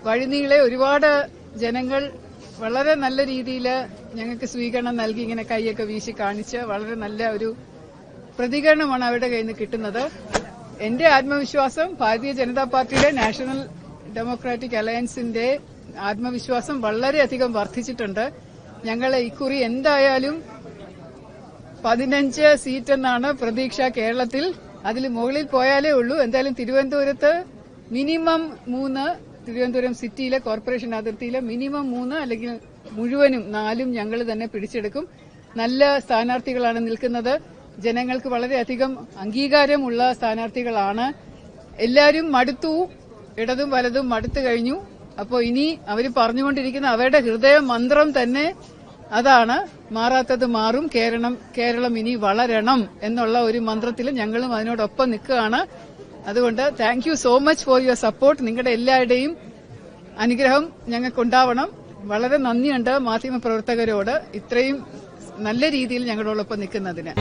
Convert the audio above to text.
വഴിനീളെ ഒരുപാട് ജനങ്ങൾ വളരെ നല്ല രീതിയിൽ ഞങ്ങൾക്ക് സ്വീകരണം നൽകി ഇങ്ങനെ കൈയൊക്കെ വീശി കാണിച്ച് വളരെ നല്ല ഒരു പ്രതികരണമാണ് അവരുടെ കയ്യിൽ നിന്ന് കിട്ടുന്നത്. എന്റെ ആത്മവിശ്വാസം ഭാരതീയ ജനതാ പാർട്ടിയുടെ നാഷണൽ ഡെമോക്രാറ്റിക് അലയൻസിന്റെ ആത്മവിശ്വാസം വളരെയധികം വർദ്ധിച്ചിട്ടുണ്ട്. ഞങ്ങൾ ഇക്കുറി എന്തായാലും 15 സീറ്റ് എന്നാണ് പ്രതീക്ഷ കേരളത്തിൽ. അതിൽ മുകളിൽ പോയാലേ ഉള്ളൂ. എന്തായാലും തിരുവനന്തപുരത്ത് മിനിമം 3, തിരുവനന്തപുരം സിറ്റിയിലെ കോർപ്പറേഷൻ അതിർത്തിയിലെ മിനിമം 3 അല്ലെങ്കിൽ മുഴുവനും 4 ഞങ്ങൾ തന്നെ പിടിച്ചെടുക്കും. നല്ല സ്ഥാനാർത്ഥികളാണ് നിൽക്കുന്നത്. ജനങ്ങൾക്ക് വളരെയധികം അംഗീകാരമുള്ള സ്ഥാനാർത്ഥികളാണ്. എല്ലാവരും മടുത്തു, ഇടതും വലതും മടുത്തു കഴിഞ്ഞു. അപ്പോൾ ഇനി അവർ പറഞ്ഞുകൊണ്ടിരിക്കുന്ന അവരുടെ ഹൃദയ മന്ത്രം തന്നെ അതാണ്, മാറാത്തത് മാറും, കേരളം ഇനി വളരണം എന്നുള്ള ഒരു മന്ത്രത്തിൽ ഞങ്ങളും അതിനോടൊപ്പം നിൽക്കുകയാണ്. അതുകൊണ്ട് thank you so much for your support. നിങ്ങളുടെ എല്ലാവരുടെയും അനുഗ്രഹം ഞങ്ങൾക്കുണ്ടാവണം. വളരെ നന്ദിയുണ്ട് മാധ്യമപ്രവർത്തകരോട് ഇത്രയും നല്ല രീതിയിൽ ഞങ്ങളോടൊപ്പം നിൽക്കുന്നതിന്.